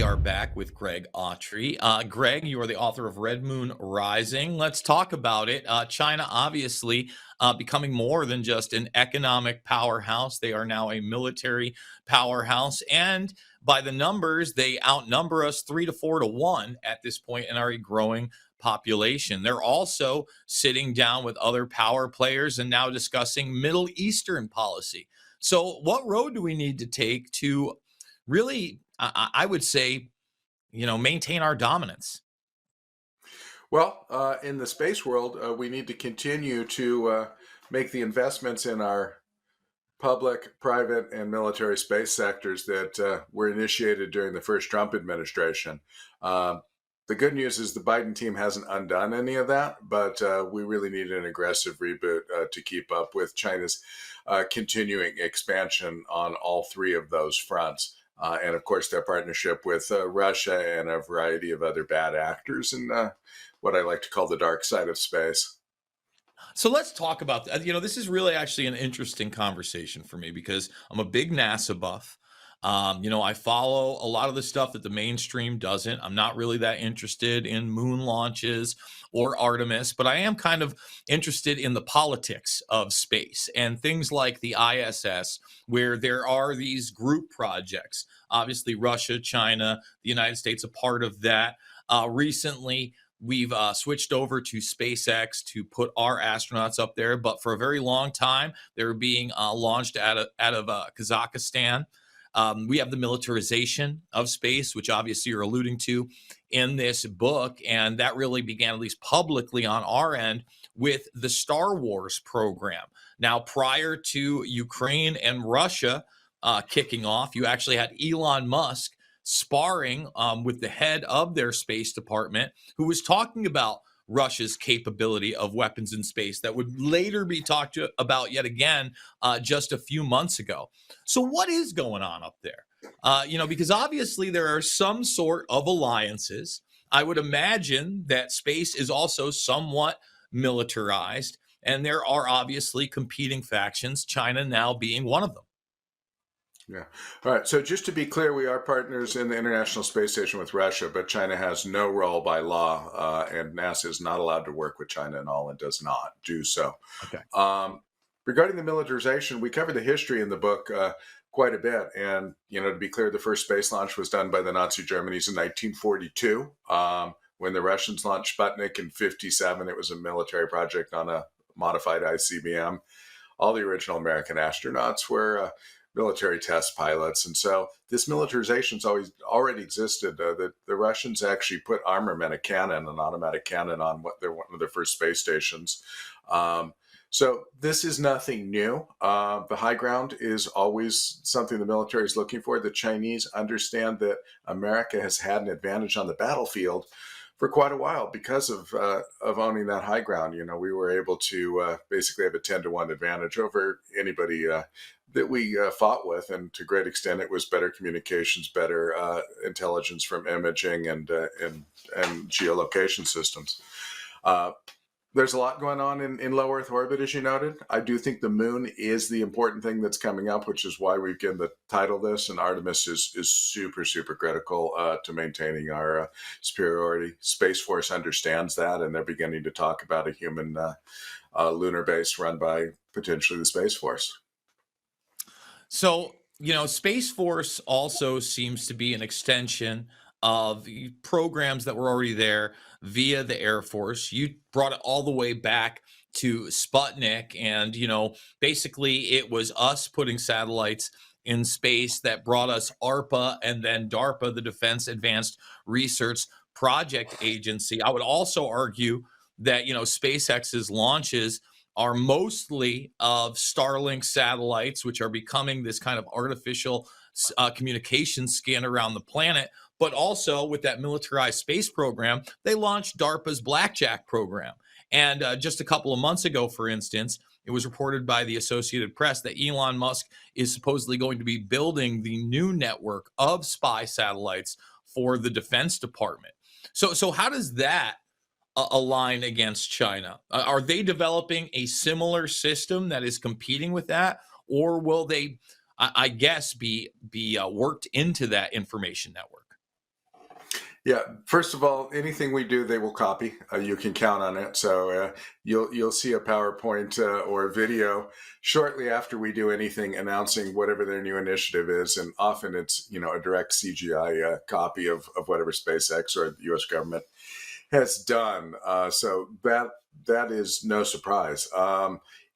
are back with Greg Autry. Greg, you are the author of Red Moon Rising. Let's talk about it. China, obviously, becoming more than just an economic powerhouse. They are now a military powerhouse. And by the numbers, they outnumber us 3 to 4 to 1 at this point and are a growing population. They're also sitting down with other power players and now discussing Middle Eastern policy. So, what road do we need to take to really, I would say, maintain our dominance? Well, in the space world, we need to continue to make the investments in our public, private, and military space sectors that were initiated during the first Trump administration. Um, the good news is the Biden team hasn't undone any of that, but we really need an aggressive reboot to keep up with China's continuing expansion on all three of those fronts. And of course, their partnership with Russia and a variety of other bad actors in what I like to call the dark side of space. So let's talk about that. This is really actually an interesting conversation for me because I'm a big NASA buff. I follow a lot of the stuff that the mainstream doesn't. I'm not really that interested in moon launches or Artemis, but I am kind of interested in the politics of space and things like the ISS, where there are these group projects. Obviously, Russia, China, the United States, a part of that. Recently, we've switched over to SpaceX to put our astronauts up there, but for a very long time, they were being launched out of Kazakhstan. We have the militarization of space, which obviously you're alluding to in this book. And that really began, at least publicly on our end, with the Star Wars program. Now, prior to Ukraine and Russia kicking off, you actually had Elon Musk sparring with the head of their space department, who was talking about Russia's capability of weapons in space that would later be talked about yet again just a few months ago. So, what is going on up there? Because obviously there are some sort of alliances. I would imagine that space is also somewhat militarized, and there are obviously competing factions, China now being one of them. Yeah. All right. So just to be clear, we are partners in the International Space Station with Russia, but China has no role by law, and NASA is not allowed to work with China at all and does not do so. Okay. Regarding the militarization, we cover the history in the book quite a bit. And, to be clear, the first space launch was done by the Nazi Germany's in 1942. When the Russians launched Sputnik in 57, it was a military project on a modified ICBM. All the original American astronauts were military test pilots. And so this militarization's already existed. The Russians actually put armament, a cannon, an automatic cannon on one of their first space stations. So this is nothing new. The high ground is always something the military is looking for. The Chinese understand that America has had an advantage on the battlefield for quite a while because of owning that high ground. We were able to basically have a 10-to-1 advantage over anybody that we fought with, and to a great extent, it was better communications, better intelligence from imaging and geolocation systems. There's a lot going on in low Earth orbit, as you noted. I do think the moon is the important thing that's coming up, which is why we've given the title this. And Artemis is super, super critical to maintaining our superiority. Space Force understands that, and they're beginning to talk about a human lunar base run by potentially the Space Force. So, Space Force also seems to be an extension of the programs that were already there via the Air Force. You brought it all the way back to Sputnik, and, basically it was us putting satellites in space that brought us ARPA and then DARPA, the Defense Advanced Research Project Agency. I would also argue that, SpaceX's launches are mostly of Starlink satellites, which are becoming this kind of artificial communication skin around the planet. But also with that militarized space program, they launched DARPA's Blackjack program. And just a couple of months ago, for instance, it was reported by the Associated Press that Elon Musk is supposedly going to be building the new network of spy satellites for the Defense Department. So how does that align against China? Are they developing a similar system that is competing with that, or will they, I guess, be worked into that information network? Yeah. First of all, anything we do, they will copy. You can count on it. So you'll see a PowerPoint or a video shortly after we do anything announcing whatever their new initiative is, and often it's a direct CGI copy of whatever SpaceX or the U.S. government has done. So that is no surprise.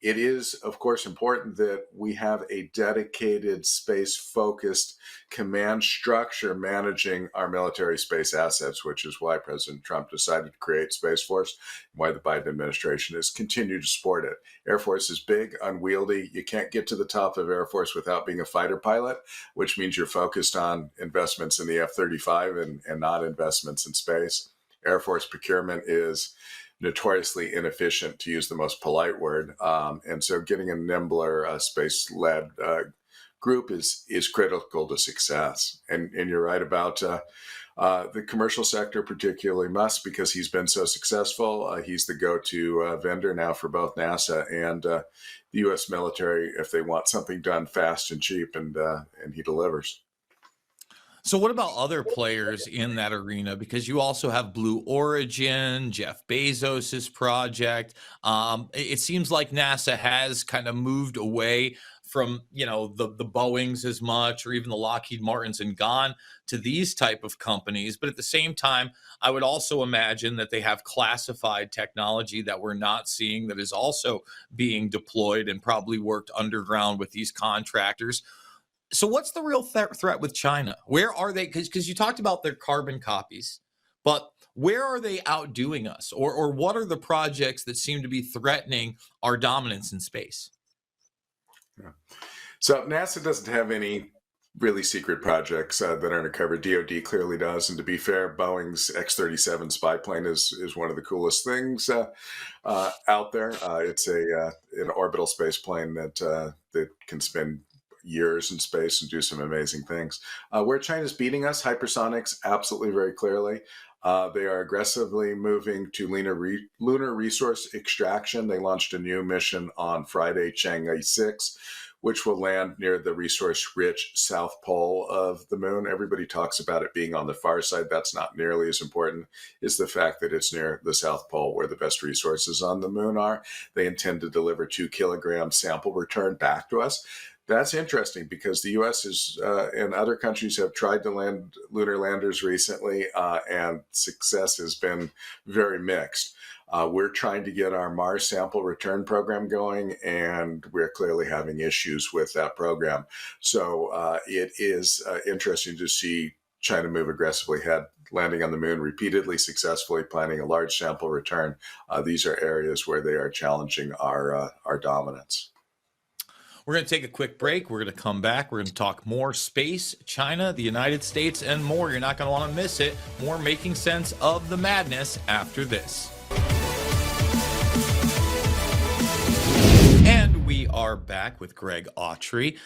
It is, of course, important that we have a dedicated space-focused command structure managing our military space assets, which is why President Trump decided to create Space Force, why the Biden administration has continued to support it. Air Force is big, unwieldy. You can't get to the top of Air Force without being a fighter pilot, which means you're focused on investments in the F-35 and not investments in space. Air Force procurement is notoriously inefficient, to use the most polite word. And so getting a nimbler space-led group is critical to success. And you're right about the commercial sector, particularly Musk, because he's been so successful. He's the go-to vendor now for both NASA and the U.S. military if they want something done fast and cheap, and he delivers. So what about other players in that arena? Because you also have Blue Origin, Jeff Bezos's project. It seems like NASA has kind of moved away from the Boeings as much, or even the Lockheed Martins, and gone to these type of companies. But at the same time, I would also imagine that they have classified technology that we're not seeing that is also being deployed and probably worked underground with these contractors. So what's the real threat with China? Where are they? Because you talked about their carbon copies, but where are they outdoing us, or what are the projects that seem to be threatening our dominance in space? Yeah. So NASA doesn't have any really secret projects that aren't covered. DoD clearly does, and to be fair, Boeing's X-37 spy plane is one of the coolest things out there. It's an orbital space plane that can spend years in space and do some amazing things. Where China's beating us, hypersonics, absolutely, very clearly. They are aggressively moving to lunar resource extraction. They launched a new mission on Friday, Chang'e 6, which will land near the resource-rich south pole of the moon. Everybody talks about it being on the far side. That's not nearly as important as the fact that it's near the south pole where the best resources on the moon are. They intend to deliver 2 kilogram sample return back to us. That's interesting because the U.S. and other countries have tried to land lunar landers recently, and success has been very mixed. We're trying to get our Mars sample return program going, and we're clearly having issues with that program. So it is interesting to see China move aggressively ahead, landing on the moon repeatedly, successfully, planning a large sample return. These are areas where they are challenging our dominance. We're going to take a quick break. We're going to come back. We're going to talk more space, China, the United States, and more. You're not going to want to miss it. More Making Sense of the Madness after this. And we are back with Greg Autry.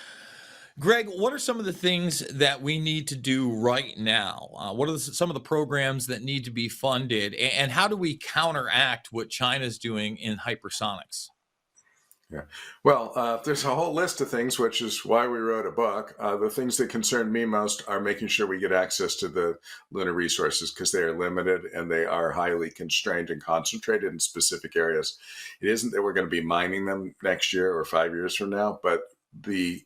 Greg, what are some of the things that we need to do right now? What are some of the programs that need to be funded? And how do we counteract what China's doing in hypersonics? Yeah. Well, there's a whole list of things, which is why we wrote a book. The things that concern me most are making sure we get access to the lunar resources because they are limited and they are highly constrained and concentrated in specific areas. It isn't that we're going to be mining them next year or 5 years from now, but the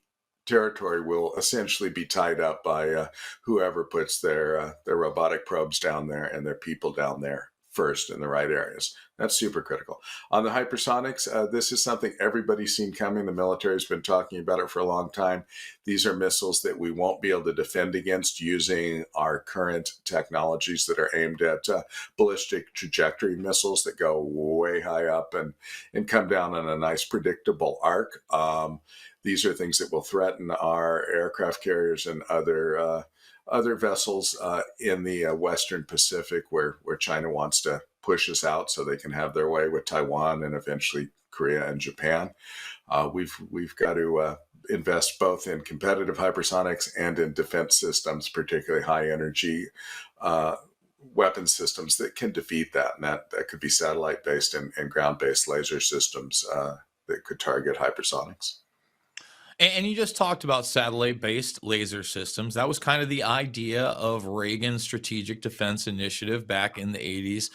territory will essentially be tied up by whoever puts their robotic probes down there and their people down there first in the right areas. That's super critical. On the hypersonics, this is something everybody's seen coming. The military's been talking about it for a long time. These are missiles that we won't be able to defend against using our current technologies that are aimed at ballistic trajectory missiles that go way high up and come down on a nice predictable arc. These are things that will threaten our aircraft carriers and other vessels in the Western Pacific, where China wants to push us out so they can have their way with Taiwan and eventually Korea and Japan. We've got to invest both in competitive hypersonics and in defense systems, particularly high energy weapon systems that can defeat that. And that could be satellite based and ground based laser systems that could target hypersonics. And you just talked about satellite-based laser systems. That was kind of the idea of Reagan's Strategic Defense Initiative back in the 80s,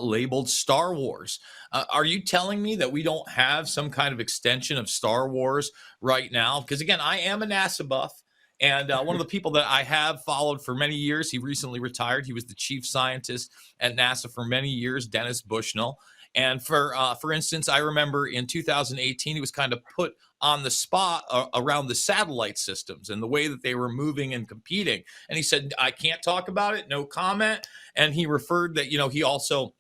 labeled Star Wars. Are you telling me that we don't have some kind of extension of Star Wars right now? Because again, I am a NASA buff. And one of the people that I have followed for many years, he recently retired. He was the chief scientist at NASA for many years, Dennis Bushnell. And for instance, I remember in 2018, he was kind of put on the spot around the satellite systems and the way that they were moving and competing. And he said, I can't talk about it, no comment. And he referred that, he also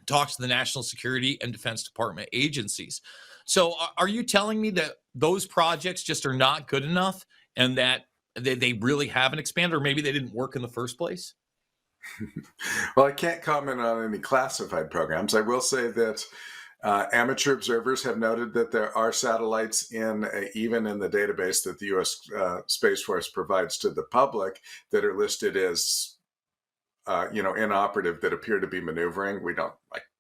talks to the National Security and Defense Department agencies. So are you telling me that those projects just are not good enough and that they really haven't expanded, or maybe they didn't work in the first place? Well, I can't comment on any classified programs. I will say that amateur observers have noted that there are satellites even in the database that the U.S. Space Force provides to the public that are listed as inoperative, that appear to be maneuvering. We don't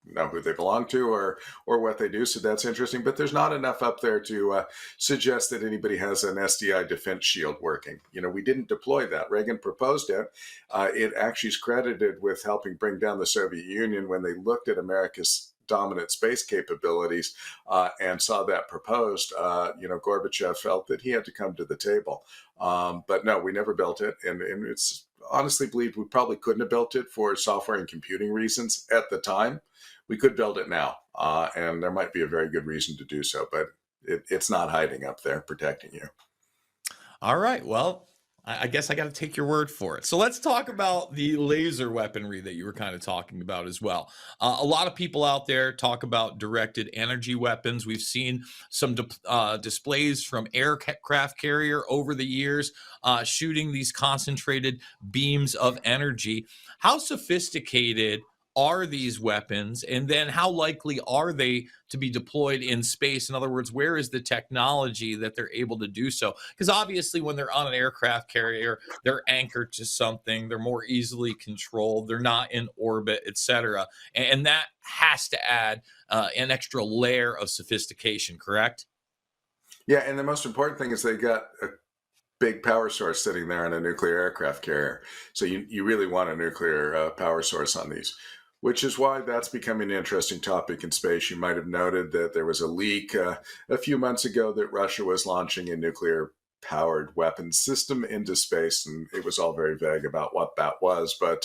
know who they belong to or what they do, so that's interesting. But there's not enough up there to suggest that anybody has an SDI defense shield working. We didn't deploy that. Reagan proposed it. It actually is credited with helping bring down the Soviet Union when they looked at America's dominant space capabilities and saw that proposed. Gorbachev felt that he had to come to the table. But no, we never built it, and it's honestly believed we probably couldn't have built it for software and computing reasons at the time. We could build it now, and there might be a very good reason to do so, but it's not hiding up there protecting you. All right. Well, I guess I got to take your word for it. So let's talk about the laser weaponry that you were kind of talking about as well. A lot of people out there talk about directed energy weapons. We've seen some displays from aircraft carrier over the years, shooting these concentrated beams of energy. How sophisticated are these weapons? And then how likely are they to be deployed in space? In other words, where is the technology that they're able to do so? Because obviously, when they're on an aircraft carrier, they're anchored to something, they're more easily controlled, they're not in orbit, etc. And that has to add an extra layer of sophistication, correct? Yeah, and the most important thing is they got a big power source sitting there on a nuclear aircraft carrier. So you really want a nuclear power source on these, which is why that's becoming an interesting topic in space. You might have noted that there was a leak a few months ago that Russia was launching a nuclear powered weapons system into space, and it was all very vague about what that was. But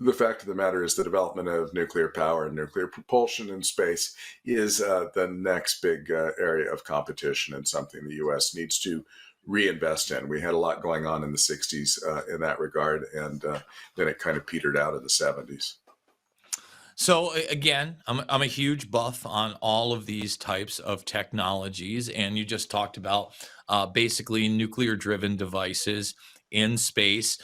the fact of the matter is the development of nuclear power and nuclear propulsion in space is the next big area of competition, and something the U.S. needs to reinvest in. We had a lot going on in the 60s in that regard, and then it kind of petered out in the 70s. So again, I'm a huge buff on all of these types of technologies, and you just talked about basically nuclear-driven devices in space.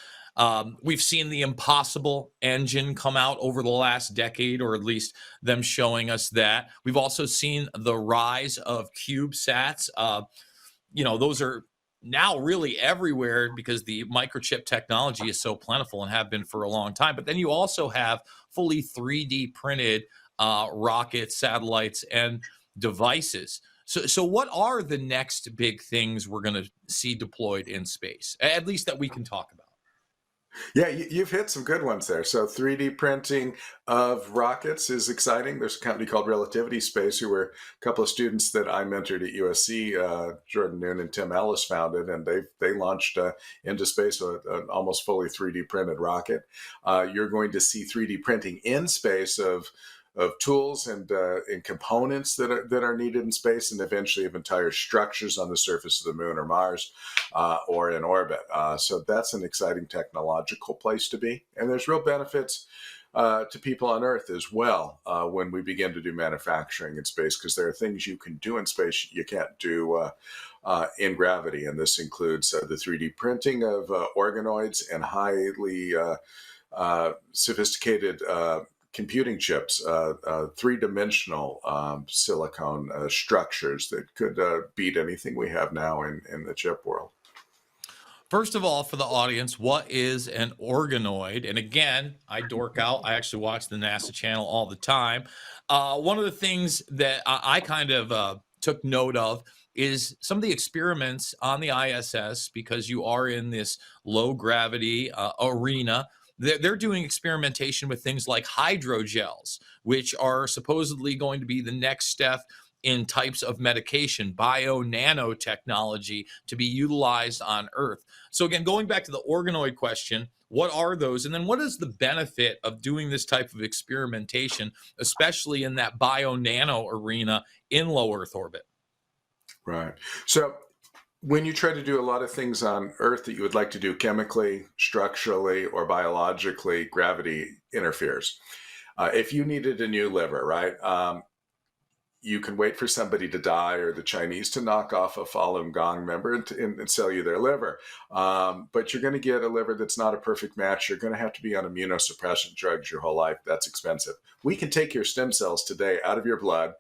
We've seen the Impossible engine come out over the last decade, or at least them showing us that. We've also seen the rise of CubeSats. Those are now really everywhere because the microchip technology is so plentiful and have been for a long time. But then you also have fully 3D printed rockets, satellites, and devices. So what are the next big things we're going to see deployed in space, at least that we can talk about? Yeah, you've hit some good ones there. So 3D printing of rockets is exciting. There's a company called Relativity Space, who were a couple of students that I mentored at USC. Jordan Noon and Tim Ellis founded, and they launched into space an almost fully 3D printed rocket. You're going to see 3D printing in space of tools and components that are needed in space, and eventually of entire structures on the surface of the moon or Mars or in orbit. So that's an exciting technological place to be, and there's real benefits to people on Earth as well when we begin to do manufacturing in space, because there are things you can do in space you can't do in gravity, and this includes the 3D printing of organoids and highly sophisticated computing chips, three-dimensional silicone structures that could beat anything we have now in the chip world. First of all, for the audience, what is an organoid? And again, I dork out. I actually watch the NASA channel all the time. One of the things that I kind of took note of is some of the experiments on the ISS, because you are in this low gravity arena. They're doing experimentation with things like hydrogels, which are supposedly going to be the next step in types of medication, bio nanotechnology to be utilized on Earth. So, again, going back to the organoid question, what are those? And then what is the benefit of doing this type of experimentation, especially in that bio nano arena in low Earth orbit? Right. So when you try to do a lot of things on Earth that you would like to do chemically, structurally, or biologically, gravity interferes. If you needed a new liver, right? You can wait for somebody to die or the Chinese to knock off a Falun Gong member and sell you their liver. But you're going to get a liver that's not a perfect match. You're going to have to be on immunosuppressant drugs your whole life. That's expensive. We can take your stem cells today out of your blood,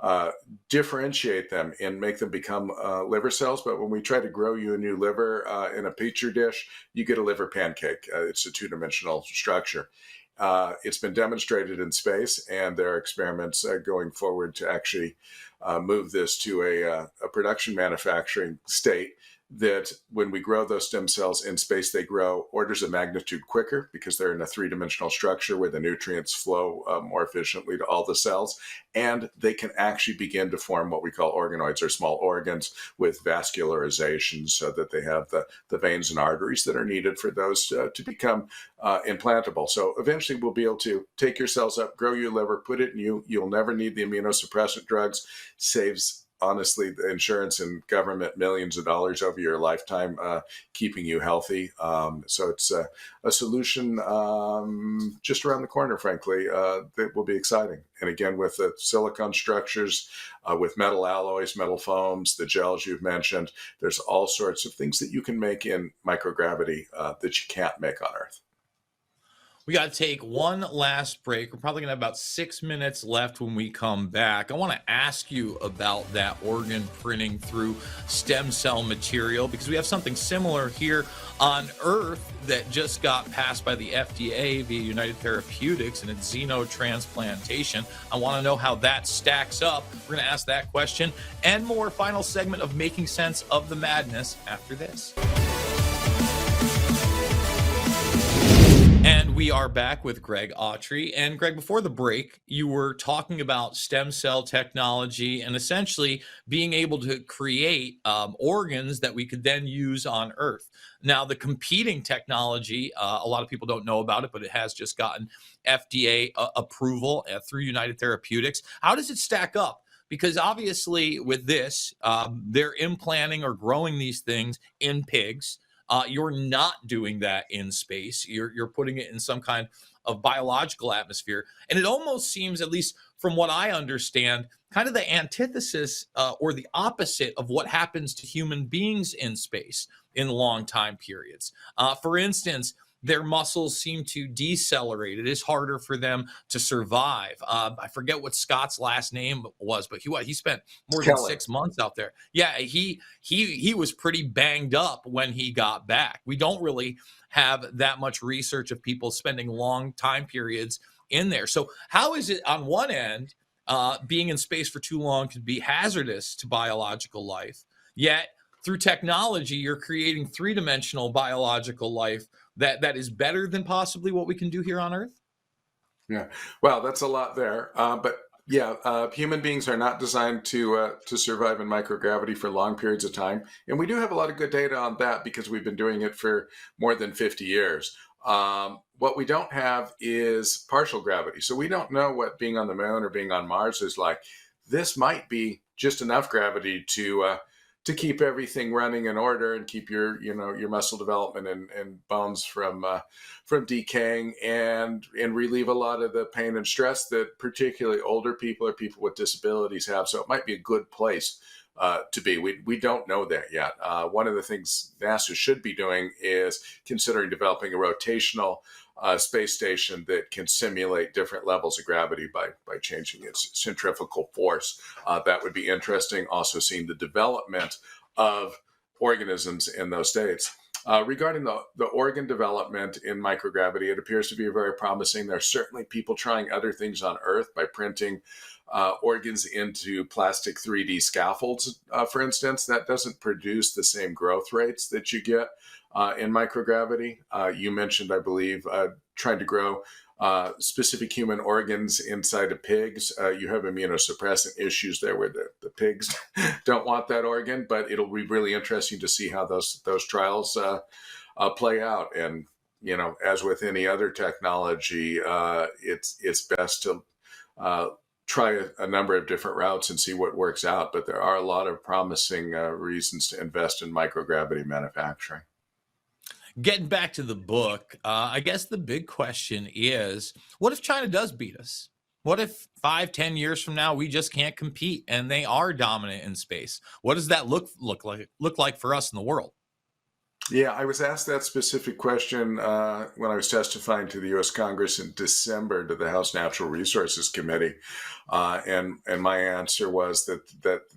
uh, differentiate them and make them become liver cells. But when we try to grow you a new liver in a petri dish, you get a liver pancake. It's a two-dimensional structure. It's been demonstrated in space, and there are experiments going forward to actually move this to a production manufacturing state, that when we grow those stem cells in space, they grow orders of magnitude quicker because they're in a three-dimensional structure where the nutrients flow more efficiently to all the cells. And they can actually begin to form what we call organoids, or small organs with vascularization, so that they have the veins and arteries that are needed for those to become implantable. So eventually we'll be able to take your cells up, grow your liver, put it in you. You'll never need the immunosuppressant drugs. Saves, honestly, the insurance and government millions of dollars over your lifetime, keeping you healthy. So it's a solution just around the corner, frankly, that will be exciting. And again, with the silicone structures, with metal alloys, metal foams, the gels you've mentioned, there's all sorts of things that you can make in microgravity that you can't make on Earth. We got to take one last break. We're probably going to have about 6 minutes left when we come back. I want to ask you about that organ printing through stem cell material, because we have something similar here on Earth that just got passed by the FDA via United Therapeutics, and it's xenotransplantation. I want to know how that stacks up. We're going to ask that question and more. Final segment of Making Sense of the Madness after this. And we are back with Greg Autry. And Greg, before the break, you were talking about stem cell technology and essentially being able to create organs that we could then use on Earth. Now, the competing technology, a lot of people don't know about it, but it has just gotten FDA approval through United Therapeutics. How does it stack up? Because obviously with this, they're implanting or growing these things in pigs. You're not doing that in space. You're putting it in some kind of biological atmosphere. And it almost seems, at least from what I understand, kind of the antithesis or the opposite of what happens to human beings in space in long time periods. For instance, their muscles seem to decelerate. It is harder for them to survive. I forget what Scott's last name was, but he spent more than Kelly. 6 months out there. Yeah, he was pretty banged up when he got back. We don't really have that much research of people spending long time periods in there. So how is it, on one end, being in space for too long could be hazardous to biological life, yet through technology, you're creating three-dimensional biological life that is better than possibly what we can do here on Earth? Yeah. Well, that's a lot there. But yeah, human beings are not designed to survive in microgravity for long periods of time, and we do have a lot of good data on that because we've been doing it for more than 50 years. What we don't have is partial gravity, so we don't know what being on the moon or being on Mars is like. This might be just enough gravity to keep everything running in order and keep your muscle development and bones from decaying, and relieve a lot of the pain and stress that particularly older people or people with disabilities have. So it might be a good place to be. We don't know that yet. One of the things NASA should be doing is considering developing a rotational space station that can simulate different levels of gravity by changing its centrifugal force. That would be interesting. Also seeing the development of organisms in those states. Regarding the organ development in microgravity, it appears to be very promising. There are certainly people trying other things on Earth by printing organs into plastic 3D scaffolds, for instance. That doesn't produce the same growth rates that you get in microgravity. You mentioned, I believe, trying to grow specific human organs inside of pigs. You have immunosuppressant issues there where the pigs don't want that organ, but it'll be really interesting to see how those trials play out. And, as with any other technology, it's best to try a number of different routes and see what works out. But there are a lot of promising reasons to invest in microgravity manufacturing. Getting back to the book, I guess the big question is, what if China does beat us? What if 5, 10 years from now we just can't compete and they are dominant in space? What does that look like for us in the world? Yeah, I was asked that specific question when I was testifying to the U.S. Congress in December to the House Natural Resources Committee, and my answer was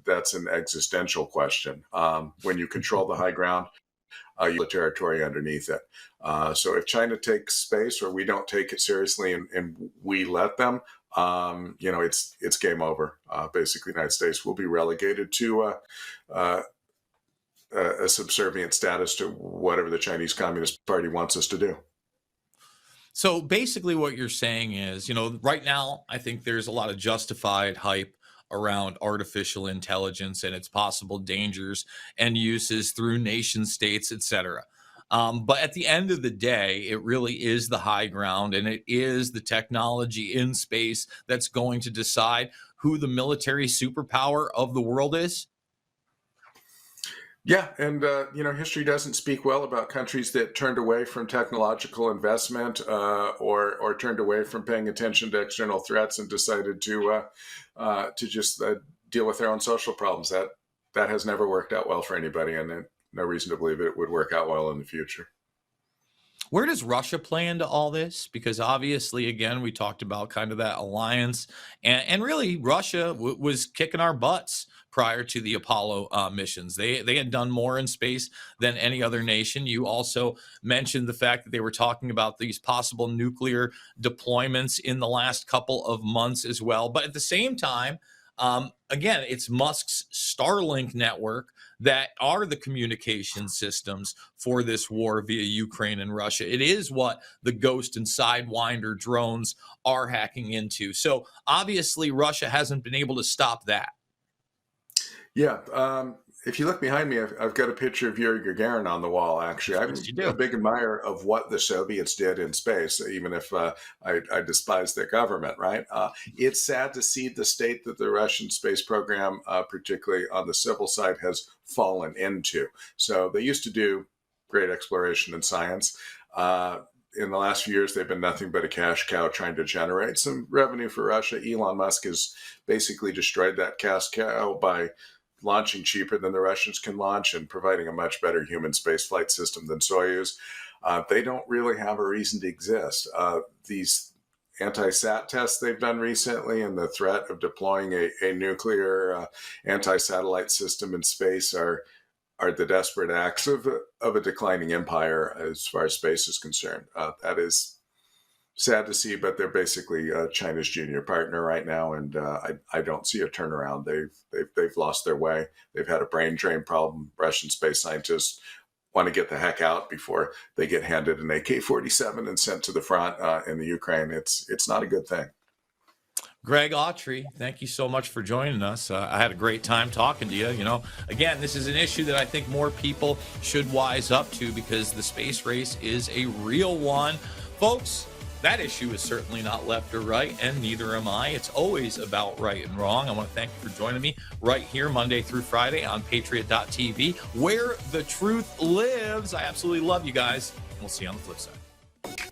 that's an existential question. When you control the high ground, you the territory underneath it. So if China takes space or we don't take it seriously and we let them, it's game over. Basically, the United States will be relegated to a subservient status to whatever the Chinese Communist Party wants us to do. So basically, what you're saying is, right now, I think there's a lot of justified hype around artificial intelligence and its possible dangers and uses through nation states, etc. But at the end of the day, it really is the high ground and it is the technology in space that's going to decide who the military superpower of the world is. Yeah, and history doesn't speak well about countries that turned away from technological investment or turned away from paying attention to external threats and decided to just deal with their own social problems. That has never worked out well for anybody, and no reason to believe it would work out well in the future. Where does Russia play into all this? Because obviously, again, we talked about kind of that alliance, and really, Russia was kicking our butts prior to the Apollo missions. They had done more in space than any other nation. You also mentioned the fact that they were talking about these possible nuclear deployments in the last couple of months as well. But at the same time, again, it's Musk's Starlink network that are the communication systems for this war via Ukraine and Russia. It is what the Ghost and Sidewinder drones are hacking into. So obviously, Russia hasn't been able to stop that. Yeah. If you look behind me, I've got a picture of Yuri Gagarin on the wall, actually. I'm Yes, you a do. big admirer of what the Soviets did in space, even if I despise their government, right? It's sad to see the state that the Russian space program, particularly on the civil side, has fallen into. So they used to do great exploration and science. In the last few years, they've been nothing but a cash cow trying to generate some revenue for Russia. Elon Musk has basically destroyed that cash cow by launching cheaper than the Russians can launch and providing a much better human spaceflight system than Soyuz. They don't really have a reason to exist. These anti-sat tests they've done recently and the threat of deploying a nuclear anti-satellite system in space are the desperate acts of a declining empire as far as space is concerned. That is sad to see, but they're basically China's junior partner right now, and I don't see a turnaround. They've lost their way. They've had a brain drain problem. Russian space scientists want to get the heck out before they get handed an AK-47 and sent to the front in the Ukraine. It's not a good thing. Greg Autry, thank you so much for joining us. I had a great time talking to you. Again, this is an issue that I think more people should wise up to because the space race is a real one. Folks, that issue is certainly not left or right, and neither am I. It's always about right and wrong. I want to thank you for joining me right here Monday through Friday on Patriot.tv, where the truth lives. I absolutely love you guys. We'll see you on the flip side.